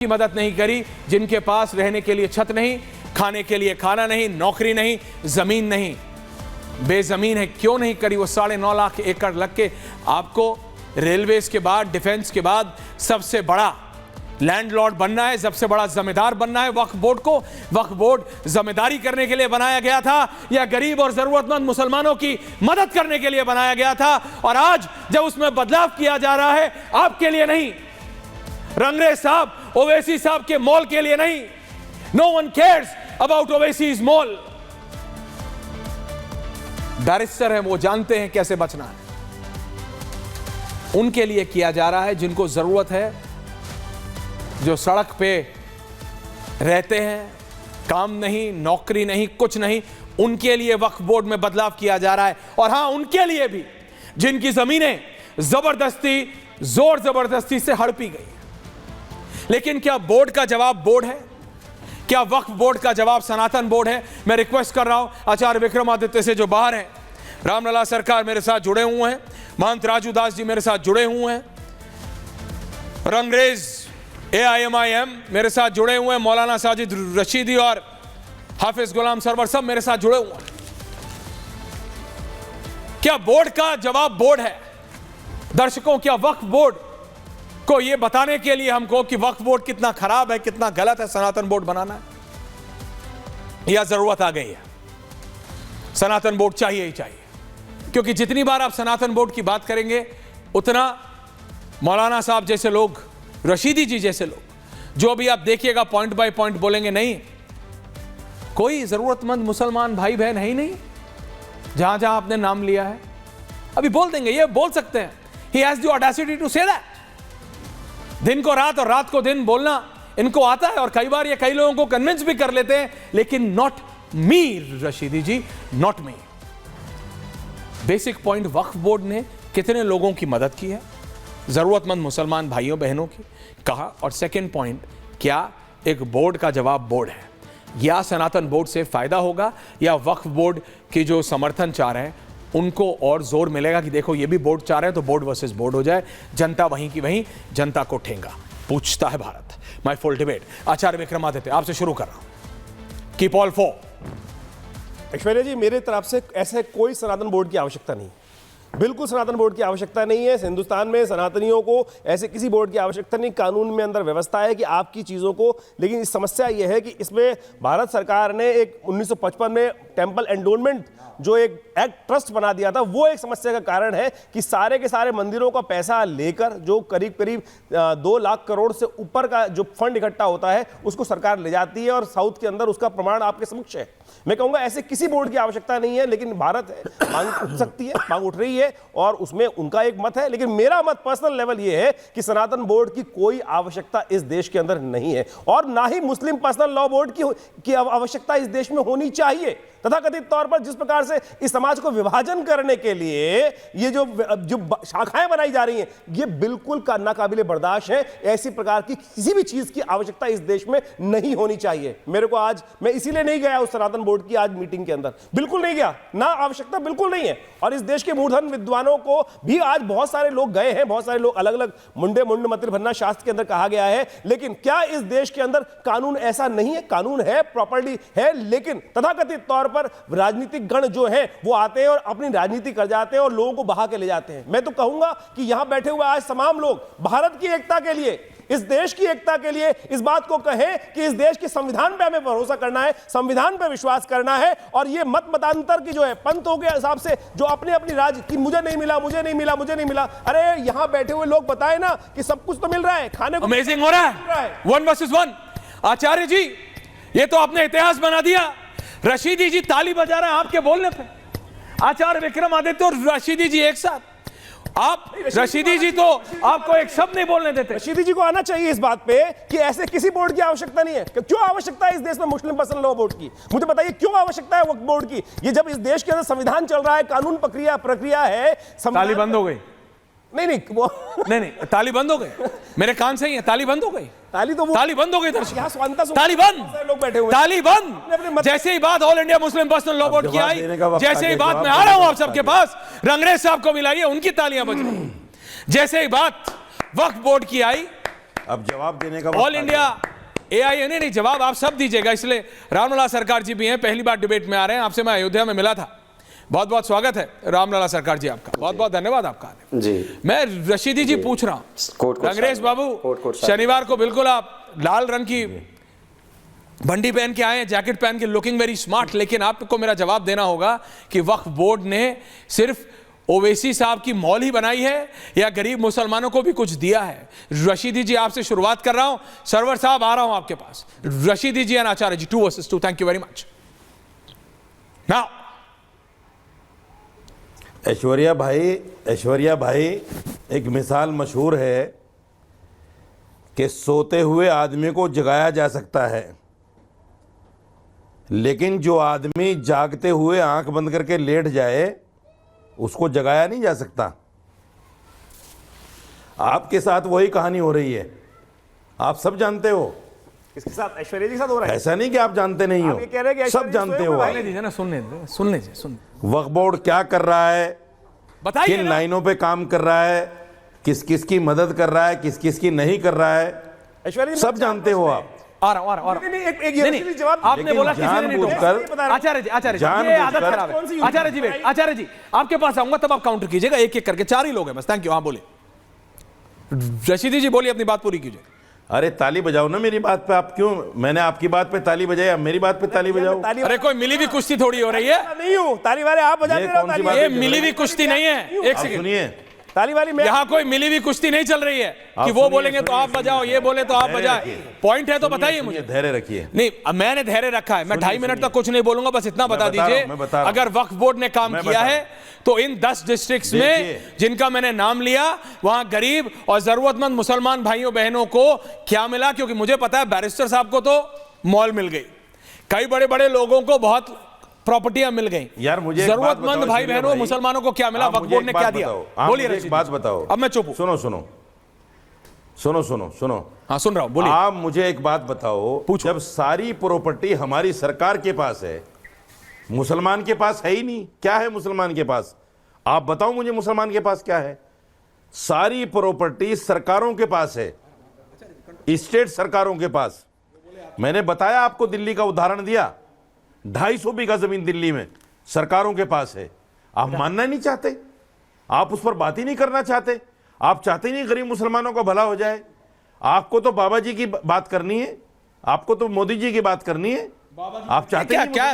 की मदद नहीं करी, जिनके पास रहने के लिए छत नहीं, खाने के लिए खाना नहीं, नौकरी नहीं, जमीन नहीं, बेजमीन है, क्यों नहीं करी? वो 9.5 लाख एकड़ लग के आपको रेलवेज के बाद, डिफेंस के बाद सबसे बड़ा लैंडलॉर्ड बनना है, सबसे बड़ा जमींदार बनना है। वक्फ बोर्ड को, वक्फ बोर्ड जमींदारी करने के लिए बनाया गया था या गरीब और जरूरतमंद मुसलमानों की मदद करने के लिए बनाया गया था? और आज जब उसमें बदलाव किया जा रहा है, आपके लिए नहीं, रंगरेज साहब, ओवैसी साहब के मॉल के लिए नहीं। No one cares about Owaisi's mall. Barrister हैं, वो जानते हैं कैसे बचना है। उनके लिए किया जा रहा है जिनको जरूरत है, जो सड़क पे रहते हैं, काम नहीं, नौकरी नहीं, कुछ नहीं, उनके लिए वक्फ बोर्ड में बदलाव किया जा रहा है। और हां, उनके लिए भी जिनकी जमीनें जबरदस्ती, जोर जबरदस्ती से हड़पी गई। लेकिन क्या बोर्ड का जवाब बोर्ड है? क्या वक्फ बोर्ड का जवाब सनातन बोर्ड है? मैं रिक्वेस्ट कर रहा हूं आचार्य विक्रमादित्य से, जो बाहर हैं, रामलला सरकार मेरे साथ जुड़े हुए हैं, महंत राजू दास जी मेरे साथ जुड़े हुए हैं, रंगरेज AIMIM मेरे साथ जुड़े हुए हैं, मौलाना साजिद रशीदी और हाफिज गुलाम सरवर सब मेरे साथ जुड़े हुए हैं। क्या बोर्ड का जवाब बोर्ड है? दर्शकों, क्या वक्फ बोर्ड को यह बताने के लिए हमको कि वक्फ बोर्ड कितना खराब है, कितना गलत है, सनातन बोर्ड बनाना है, या जरूरत आ गई है? सनातन बोर्ड चाहिए ही चाहिए, क्योंकि जितनी बार आप सनातन बोर्ड की बात करेंगे, उतना मौलाना साहब जैसे लोग, रशीदी जी जैसे लोग, जो भी आप देखिएगा पॉइंट बाय पॉइंट बोलेंगे, नहीं कोई जरूरतमंद मुसलमान भाई बहन है ही नहीं। जहां जहां आपने नाम लिया है, अभी बोल देंगे, ये बोल सकते हैं। He has the audacity to say that. दिन को रात और रात को दिन बोलना इनको आता है, और कई बार ये कई लोगों को कन्विंस भी कर लेते हैं, लेकिन not me Rashidi ji, not me. Basic point, Waqf board ने कितने लोगों की मदद की है, जरूरतमंद मुसलमान भाइयों बहनों की, कहा। और सेकंड पॉइंट, क्या एक बोर्ड का जवाब बोर्ड है? या सनातन बोर्ड से फायदा होगा, या वक्फ बोर्ड की जो समर्थन चाह रहे हैं उनको और जोर मिलेगा कि देखो ये भी बोर्ड चाह रहे हैं, तो बोर्ड वर्सेस बोर्ड हो जाए, जनता वहीं की वहीं, जनता को ठेंगा। पूछता है Bharat. My full debate, Acharya Vikramaditya आपसे शुरू कर रहा हूं। Keep all four. Aishwarya ji, मेरे तरफ से ऐसे कोई सनातन बोर्ड की आवश्यकता नहीं, बिल्कुल सनातन बोर्ड की आवश्यकता नहीं है। हिंदुस्तान में सनातनियों को ऐसे किसी बोर्ड की आवश्यकता नहीं। कानून में अंदर व्यवस्था है कि आपकी चीज़ों को, लेकिन इस समस्या यह है कि इसमें भारत सरकार ने एक 1955 में टेम्पल एंडोनमेंट जो एक एक्ट ट्रस्ट बना दिया था, वो एक समस्या का कारण है कि सारे के सारे मंदिरों का पैसा लेकर, जो करीब करीब 2 लाख करोड़ से ऊपर का जो फंड इकट्ठा होता है, उसको सरकार ले जाती है, और साउथ के अंदर उसका प्रमाण आपके समक्ष है। मैं कहूँगा ऐसे किसी बोर्ड की आवश्यकता नहीं है, लेकिन भारत है, मांग उठ सकती है, मांग उठ रही है, और उसमें उनका एक मत है। लेकिन मेरा मत पर्सनल लेवल ये है कि सनातन बोर्ड की कोई आवश्यकता इस देश के अंदर नहीं है, और ना ही मुस्लिम पर्सनल लॉ बोर्ड की आवश्यकता इस देश में होनी चाहिए। तथाकथित तौर पर जिस प्रकार से इस समाज को विभाजन करने के लिए ये जो शाखाएं बनाई जा रही हैं, ये बिल्कुल नाकाबिले बर्दाश्त है। ऐसी प्रकार की किसी भी चीज की आवश्यकता इस देश में नहीं होनी चाहिए। मेरे को आज, मैं इसीलिए नहीं गया उस सनातन बोर्ड की आज मीटिंग के अंदर, बिल्कुल नहीं गया, ना आवश्यकता बिल्कुल नहीं है। और इस देश के मूर्धन विद्वानों को भी आज बहुत सारे लोग गए हैं, बहुत सारे लोग अलग अलग मुंडे मंत्र भरना शास्त्र के अंदर कहा गया है, लेकिन क्या इस देश के अंदर कानून ऐसा नहीं है? कानून है, प्रॉपर्टी है, लेकिन तथाकथित तौर पर राजनीतिक गण जो है वो आते हैं और अपनी राजनीति कर जाते हैं और लोगों को बहा के ले जाते हैं। मैं तो कहूंगा कि यहां बैठे हुए आज तमाम लोग भारत की एकता के लिए, इस देश की एकता के लिए इस बात को कहें कि इस देश के संविधान पे हमें भरोसा करना है, संविधान पे विश्वास करना है, और ये मतांतर की जो है पंथों के हिसाब से जो अपने अपनी राज की मुझे नहीं मिला, मुझे नहीं मिला, मुझे नहीं मिला, अरे यहां बैठे हुए लोग बताए ना कि सब कुछ तो मिल रहा है, खाने को अमेजिंग हो रहा है, 1 वर्सेस 1। आचार्य जी, ये तो आपने इतिहास बना दिया। रशीदी जी ताली बजा रहे हैं आपके बोलने पे। आचार्य विक्रमादित्य और रशीदी जी एक साथ। आप रशीदी जी तो आपको एक शब्द नहीं बोलने देते। रशीदी जी को आना चाहिए इस बात पे कि ऐसे किसी बोर्ड की आवश्यकता नहीं है। क्यों आवश्यकता है इस देश में मुस्लिम पर्सनल लॉ बोर्ड की? मुझे बताइए क्यों आवश्यकता है वक्फ बोर्ड की? ये जब इस देश के अंदर संविधान चल रहा है, कानून प्रक्रिया है, ताली बंद हो गई। नहीं वो नहीं, ताली बंद हो गई। मेरे कान से ही है, ताली बंद हो गई। ताली बंद हो गई दर्शक, ताली बंद, लोग बैठे हुए, ताली बंद। जैसे ही बात all India Muslim personal law board की आई, जैसे ही बात मैं आ रहा हूं आप सबके पास, रंगरेज साहब को मिलाइए, उनकी तालियां बज रही। जैसे ही बात वक्फ बोर्ड की आई, अब जवाब देने का ऑल इंडिया AIN नहीं, जवाब आप सब दीजिएगा, इसलिए रामलला सरकार जी भी हैं, पहली बार डिबेट में आ रहे हैं, आपसे मैं अयोध्या में मिला था। बहुत बहुत स्वागत है रामलला सरकार जी आपका, बहुत बहुत धन्यवाद आपका जी। मैं रशीदी जी पूछ रहा हूं, कांग्रेस बाबू शनिवार को बिल्कुल आप लाल रंग की बंडी पहन के आए हैं, जैकेट पहन के, लुकिंग वेरी स्मार्ट, लेकिन आपको मेरा जवाब देना होगा कि वक्फ बोर्ड ने सिर्फ ओवैसी साहब की मॉल ही बनाई है या गरीब मुसलमानों को भी कुछ दिया है? रशीदी जी आपसे शुरुआत कर रहा हूं, सरवर साहब आ रहा हूं आपके पास, Rashidi ji and Acharya ji, 2 versus 2, thank you very much. Now Aishwarya भाई एक मिसाल मशहूर है कि सोते हुए आदमी को जगाया जा सकता है, लेकिन जो आदमी जागते हुए आंख बंद करके लेट जाए उसको जगाया नहीं जा सकता। आपके साथ वही कहानी हो रही है, आप सब जानते हो। किसके साथ? ऐश्वर्या जी के साथ हो रहा है। ऐसा नहीं कि आप जानते नहीं आप ये कह रहे हैं हो, कि सब ऐश्वर्या जानते जी हो। स्वयं पहले दीजिए ना, सुन लीजिए। वक्फ बोर्ड क्या कर रहा है, बताइए किन ना। लाइनों पे काम कर रहा है, किस किस की मदद कर रहा है, किस किस की नहीं कर रहा है, ऐश्वर्या जी सब जानते हो आप। आ रहा हूं। नहीं, एक जवाब आपने लेकिन बोला किसी ने नहीं जानबूझकर- टोका। आचार्य जी ये आदत जानबूझकर- खराब है। आचार्य जी वेट, आचार्य जी आपके पास आऊंगा तब आप काउंटर कीजिएगा, एक एक करके, 4 ही लोग हैं बस। Thank you. हाँ बोलिए रशीदी जी, बोलिए, अपनी बात पूरी कीजिए। अरे ताली बजाओ ना मेरी बात पे, आप क्यों, मैंने आपकी बात पे ताली बजाई, अब मेरी बात पे ताली बजाओ। अरे कोई मिली हुई कुश्ती थोड़ी हो रही है, नहीं हूं ताली वाले, आप बजा ये दे रहे हो कौन सी ताली। बात ये है? मिली हुई कुश्ती नहीं है। एक आप सेकंड, सुनिए, ताली वाली मैं यहाँ कोई मिली हुई कुश्ती नहीं चल रही है कि वो सुनिए, बोलेंगे तो आप बजाओ, ये बोले तो आप धैर्य बजाए। रखिए। पॉइंट है तो बताइए मुझे। धैर्य रखिए। नहीं, अब मैंने धैर्य रखा है, मैं 2.5 मिनट तक कुछ नहीं बोलूंगा, बस इतना बता बता रहा दीजिए, हूं, मैं बता रहा हूं। अगर वक्फ बोर्ड ने काम मैं किया बता है तो इन 10 डिस्ट्रिक्ट्स में देखिए। जिनका मैंने नाम लिया, वहां गरीब और जरूरतमंद मुसलमान भाइयों बहनों को क्या मिला? क्योंकि मुझे पता है बैरिस्टर साहब को तो मॉल मिल गई, कई बड़े बड़े लोगों को बहुत प्रॉपर्टियां मिल गई। यार मुझे एक बात जरूरतमंद बताओ, भाई ऐश्वर्या बहनों भाई, मुसलमानों को क्या मिला? आप वक्फ मुझे बोर्ड एक ने बात क्या दिया? बताओ, आप बोलिए मुझे रशीद एक बात जी। बताओ। अब मैं चुप हूं। सुनो। हाँ सुन रहा हूं, बोलिए। आप मुझे एक बात बताओ, पूछो। जब सारी प्रॉपर्टी हमारी सरकार के पास है, मुसलमान के पास है ही नहीं, क्या है मुसलमान के पास? आप बताओ मुझे, मुसलमान के पास क्या है? सारी प्रॉपर्टी सरकारों के पास है, स्टेट सरकारों के पास। मैंने बताया आपको, दिल्ली का उदाहरण दिया, 250 बीघा जमीन दिल्ली में सरकारों के पास है। आप मानना नहीं चाहते, आप उस पर बात ही नहीं करना चाहते, आप चाहते ही नहीं गरीब मुसलमानों का भला हो जाए। आपको तो बाबा जी की बात करनी है, आपको तो मोदी जी की बात करनी है, आप चाहते क्या नहीं क्या